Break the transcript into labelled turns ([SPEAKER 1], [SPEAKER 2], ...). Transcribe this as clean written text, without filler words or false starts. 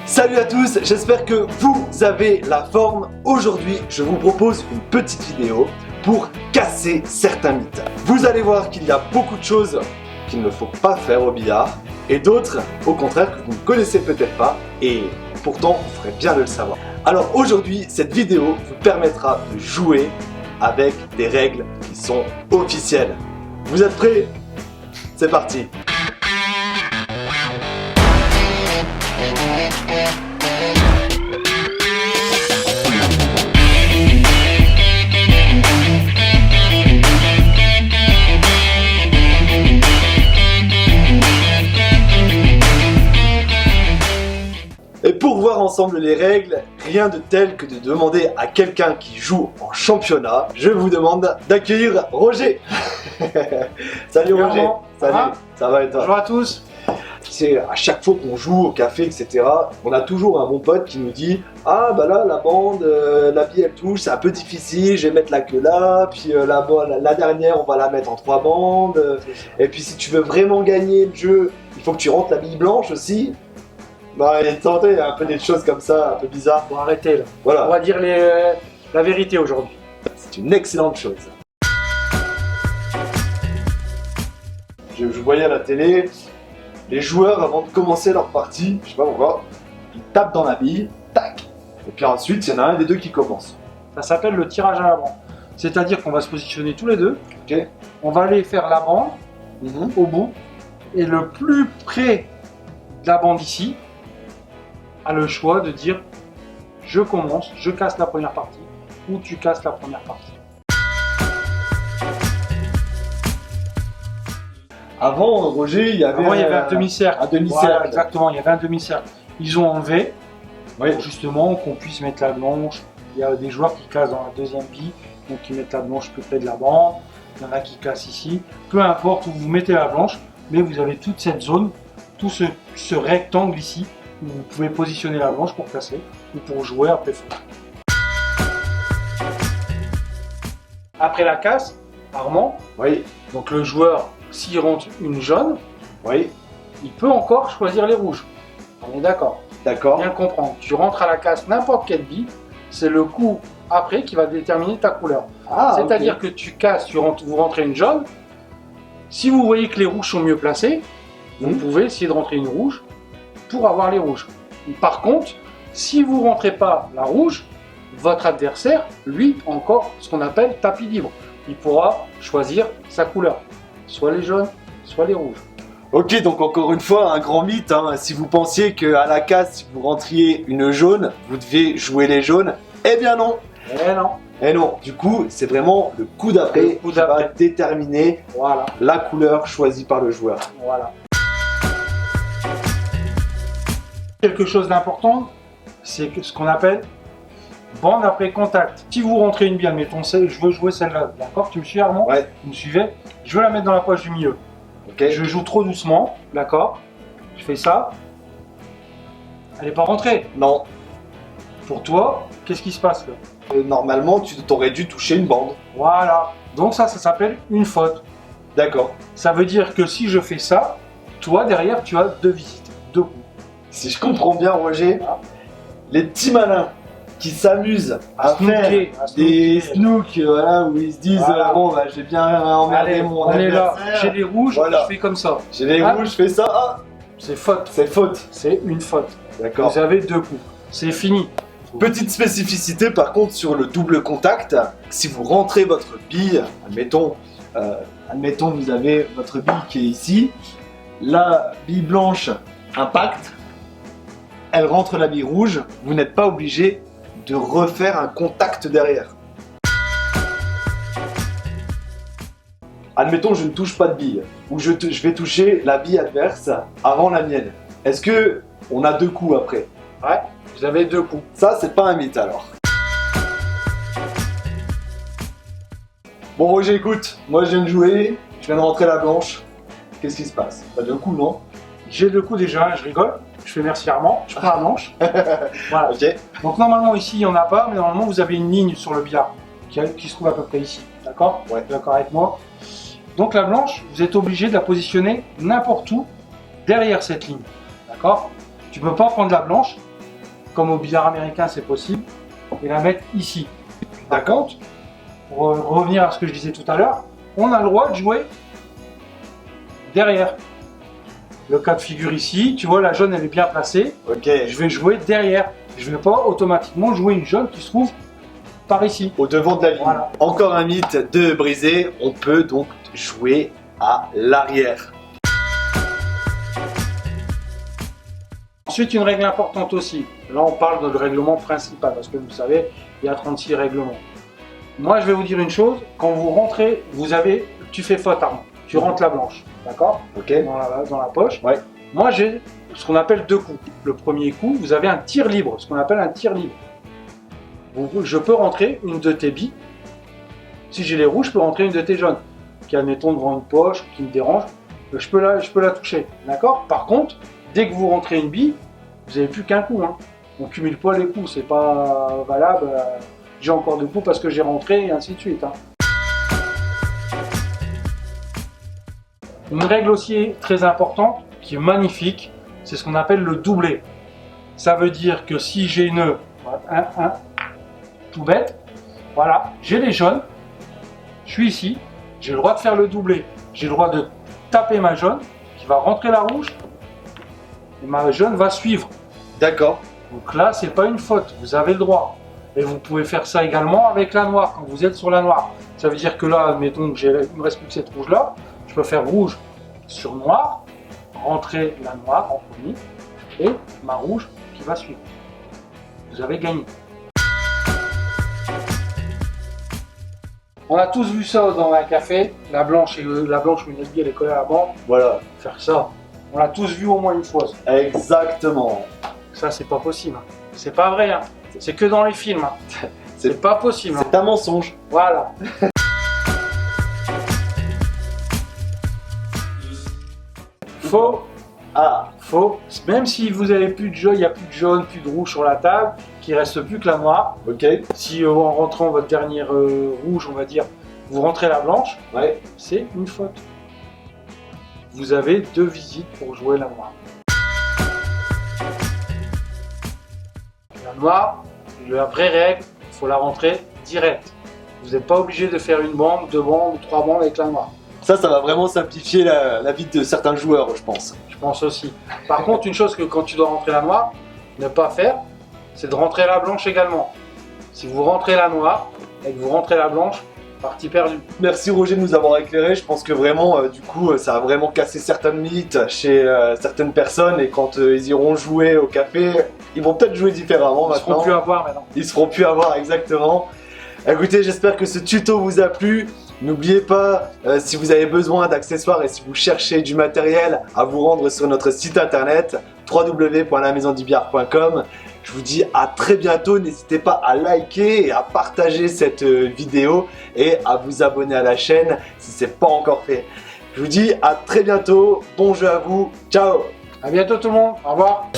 [SPEAKER 1] Salut à tous, j'espère que vous avez la forme. Aujourd'hui, je vous propose une petite vidéo pour casser certains mythes. Vous allez voir qu'il y a beaucoup de choses qu'il ne faut pas faire au billard et d'autres, au contraire, que vous ne connaissez peut-être pas et pourtant, vous ferez bien de le savoir. Alors aujourd'hui, cette vidéo vous permettra de jouer avec des règles qui sont officielles. Vous êtes prêts? C'est parti! Et pour voir ensemble les règles, rien de tel que de demander à quelqu'un qui joue en championnat. Je vous demande d'accueillir Roger. Salut Roger. Salut, ça va et toi?
[SPEAKER 2] Bonjour à tous.
[SPEAKER 1] Tu sais, à chaque fois qu'on joue au café, etc., on a toujours un bon pote qui nous dit « Ah bah là, la bande, la bille elle touche, c'est un peu difficile, je vais mettre la queue là, puis la dernière, on va la mettre en 3 bandes. Et puis si tu veux vraiment gagner le jeu, il faut que tu rentres la bille blanche aussi. » Bah, il y a un peu des choses comme ça, un peu bizarres.
[SPEAKER 2] Bon, arrêtez là.
[SPEAKER 1] Voilà.
[SPEAKER 2] On va dire la vérité aujourd'hui.
[SPEAKER 1] C'est une excellente chose. Je voyais à la télé, les joueurs avant de commencer leur partie, je sais pas pourquoi, ils tapent dans la bille, tac. Et puis ensuite, il y en a un des deux qui commence.
[SPEAKER 2] Ça s'appelle le tirage à la bande. C'est-à-dire qu'on va se positionner tous les deux.
[SPEAKER 1] Ok.
[SPEAKER 2] On va aller faire la bande au bout. Et le plus près de la bande ici a le choix de dire je commence, je casse la première partie ou tu casses la première partie.
[SPEAKER 1] Avant, Roger, il y avait
[SPEAKER 2] un demi-cercle.
[SPEAKER 1] Un demi-cercle.
[SPEAKER 2] Voilà, exactement, il y avait un demi-cercle. Ils ont enlevé
[SPEAKER 1] Oui.
[SPEAKER 2] pour justement qu'on puisse mettre la blanche. Il y a des joueurs qui cassent dans la deuxième bille, donc ils mettent la blanche plus près de la bande. Il y en a qui cassent ici. Peu importe où vous mettez la blanche, mais vous avez toute cette zone, tout ce rectangle ici, où vous pouvez positionner la blanche pour casser ou pour jouer après fort. Après la casse, Armand,
[SPEAKER 1] Oui.
[SPEAKER 2] donc le joueur, s'il rentre une jaune,
[SPEAKER 1] Oui.
[SPEAKER 2] il peut encore choisir les rouges. On est d'accord?
[SPEAKER 1] D'accord.
[SPEAKER 2] Bien comprendre. Tu rentres à la casse n'importe quelle bille, c'est le coup après qui va déterminer ta couleur.
[SPEAKER 1] Ah,
[SPEAKER 2] C'est-à-dire que tu casses, vous rentrez une jaune. Si vous voyez que les rouges sont mieux placés, vous pouvez essayer de rentrer une rouge pour avoir les rouges. Par contre, si vous ne rentrez pas la rouge, votre adversaire, lui, encore ce qu'on appelle tapis libre. Il pourra choisir sa couleur, soit les jaunes, soit les rouges.
[SPEAKER 1] Ok, donc encore une fois, un grand mythe. Hein. Si vous pensiez qu'à la casse, si vous rentriez une jaune, vous devez jouer les jaunes, eh bien non.
[SPEAKER 2] Eh non.
[SPEAKER 1] Eh non, du coup, c'est vraiment le coup d'après qui va déterminer
[SPEAKER 2] Voilà.
[SPEAKER 1] la couleur choisie par le joueur.
[SPEAKER 2] Voilà. Quelque chose d'important, c'est ce qu'on appelle bande après contact. Si vous rentrez une bille, admettons, je veux jouer celle-là, d'accord? Tu me suis, Armand?
[SPEAKER 1] Ouais.
[SPEAKER 2] Vous me suivez? Je veux la mettre dans la poche du milieu.
[SPEAKER 1] Ok.
[SPEAKER 2] Je joue trop doucement, d'accord? Je fais ça. Elle n'est pas rentrée.
[SPEAKER 1] Non.
[SPEAKER 2] Pour toi, qu'est-ce qui se passe là?
[SPEAKER 1] Normalement, tu t'aurais dû toucher une bande.
[SPEAKER 2] Voilà. Donc ça s'appelle une faute.
[SPEAKER 1] D'accord.
[SPEAKER 2] Ça veut dire que si je fais ça, toi derrière, tu as 2 visites, 2 coups.
[SPEAKER 1] Si je comprends bien, Roger, les petits malins qui s'amusent à faire des snooks, voilà, où ils se disent
[SPEAKER 2] voilà.
[SPEAKER 1] Bon, bah, j'ai bien emmerdé mon
[SPEAKER 2] on est là.
[SPEAKER 1] adversaire.
[SPEAKER 2] J'ai les rouges,
[SPEAKER 1] Voilà.
[SPEAKER 2] je fais comme ça.
[SPEAKER 1] J'ai les rouges, je fais ça. Ah,
[SPEAKER 2] C'est faute.
[SPEAKER 1] c'est faute.
[SPEAKER 2] C'est une faute.
[SPEAKER 1] D'accord.
[SPEAKER 2] Vous avez 2 coups. C'est fini.
[SPEAKER 1] Petite spécificité par contre sur le double contact, si vous rentrez votre bille, admettons que vous avez votre bille qui est ici, la bille blanche impacte, elle rentre la bille rouge, vous n'êtes pas obligé de refaire un contact derrière. Admettons je ne touche pas de bille, ou je vais toucher la bille adverse avant la mienne. Est-ce que on a 2 coups après?
[SPEAKER 2] Ouais. Vous avez 2 coups.
[SPEAKER 1] Ça, c'est pas un mythe alors. Bon Roger, écoute, moi je viens de jouer, je viens de rentrer la blanche. Qu'est-ce qui se passe? Pas de coup, non?
[SPEAKER 2] J'ai 2 coups déjà, je rigole. Je fais merci Armand, je prends la blanche. Voilà.
[SPEAKER 1] Ok.
[SPEAKER 2] Donc normalement ici il n'y en a pas, mais normalement vous avez une ligne sur le billard qui se trouve à peu près ici. D'accord?
[SPEAKER 1] Ouais.
[SPEAKER 2] D'accord avec moi. Donc la blanche, vous êtes obligé de la positionner n'importe où derrière cette ligne. D'accord? Tu ne peux pas prendre la blanche comme au billard américain, c'est possible, et la mettre ici. Par contre, pour revenir à ce que je disais tout à l'heure, on a le droit de jouer derrière. Le cas de figure ici, tu vois, la jaune elle est bien placée.
[SPEAKER 1] Ok.
[SPEAKER 2] Je vais jouer derrière. Je ne vais pas automatiquement jouer une jaune qui se trouve par ici.
[SPEAKER 1] Au devant de la ligne.
[SPEAKER 2] Voilà.
[SPEAKER 1] Encore un mythe de brisé, on peut donc jouer à l'arrière.
[SPEAKER 2] Ensuite, une règle importante aussi. Là, on parle de le règlement principal, parce que vous savez, il y a 36 règlements. Moi, je vais vous dire une chose. Quand vous rentrez, tu fais faute, Armand. Tu rentres la blanche, d'accord?
[SPEAKER 1] Ok.
[SPEAKER 2] Dans la poche.
[SPEAKER 1] Ouais.
[SPEAKER 2] Moi, j'ai ce qu'on appelle 2 coups. Le premier coup, vous avez un tir libre, ce qu'on appelle un tir libre. Je peux rentrer une de tes billes. Si j'ai les rouges, je peux rentrer une de tes jaunes. Qui, admettons, devant une poche, qui me dérange, je peux la toucher, d'accord? Par contre, dès que vous rentrez une bille, vous n'avez plus qu'un coup. Hein. On ne cumule pas les coups, c'est pas valable. J'ai encore 2 coups parce que j'ai rentré et ainsi de suite. Hein. Une règle aussi très importante, qui est magnifique, c'est ce qu'on appelle le doublé. Ça veut dire que si j'ai une tout bête, voilà, j'ai les jaunes, je suis ici, j'ai le droit de faire le doublé. J'ai le droit de taper ma jaune, qui va rentrer la rouge, et ma jaune va suivre.
[SPEAKER 1] D'accord.
[SPEAKER 2] Donc là, c'est pas une faute, vous avez le droit. Et vous pouvez faire ça également avec la noire, quand vous êtes sur la noire. Ça veut dire que là, admettons que il me reste plus que cette rouge là, je peux faire rouge sur noir, rentrer la noire en premier, et ma rouge qui va suivre. Vous avez gagné. On a tous vu ça dans un café, la blanche où une aiguille elle est collée à la bande.
[SPEAKER 1] Voilà.
[SPEAKER 2] Faire ça, on l'a tous vu au moins une fois.
[SPEAKER 1] Exactement.
[SPEAKER 2] Ça, c'est pas possible. Hein. C'est pas vrai. Hein. C'est que dans les films. Hein. C'est pas possible. Hein.
[SPEAKER 1] C'est un mensonge.
[SPEAKER 2] Voilà. Faux.
[SPEAKER 1] Ah.
[SPEAKER 2] Faux. Même si vous avez plus de jaune, il n'y a plus de jaune, plus de rouge sur la table, qu'il reste plus que la noire.
[SPEAKER 1] Ok.
[SPEAKER 2] Si en rentrant votre dernière rouge, on va dire, vous rentrez la blanche,
[SPEAKER 1] Ouais.
[SPEAKER 2] c'est une faute. Vous avez 2 visites pour jouer la noire. La noire, la vraie règle, il faut la rentrer direct. Vous n'êtes pas obligé de faire une bande, 2 bandes ou 3 bandes avec la noire.
[SPEAKER 1] Ça va vraiment simplifier la vie de certains joueurs, je pense.
[SPEAKER 2] Je pense aussi. Par contre, une chose que quand tu dois rentrer la noire, ne pas faire, c'est de rentrer la blanche également. Si vous rentrez la noire et que vous rentrez la blanche, partie perdue.
[SPEAKER 1] Merci Roger de nous avoir éclairé. Je pense que vraiment, du coup, ça a vraiment cassé certains mythes chez certaines personnes. Et quand ils iront jouer au café, ils vont peut-être jouer différemment maintenant.
[SPEAKER 2] Ils ne seront plus à voir maintenant.
[SPEAKER 1] Ils seront plus à voir, exactement. Écoutez, j'espère que ce tuto vous a plu. N'oubliez pas, si vous avez besoin d'accessoires et si vous cherchez du matériel, à vous rendre sur notre site internet www.lamaisondubillard.com. Je vous dis à très bientôt. N'hésitez pas à liker et à partager cette vidéo et à vous abonner à la chaîne si ce n'est pas encore fait. Je vous dis à très bientôt. Bon jeu à vous. Ciao.
[SPEAKER 2] À bientôt tout le monde. Au revoir.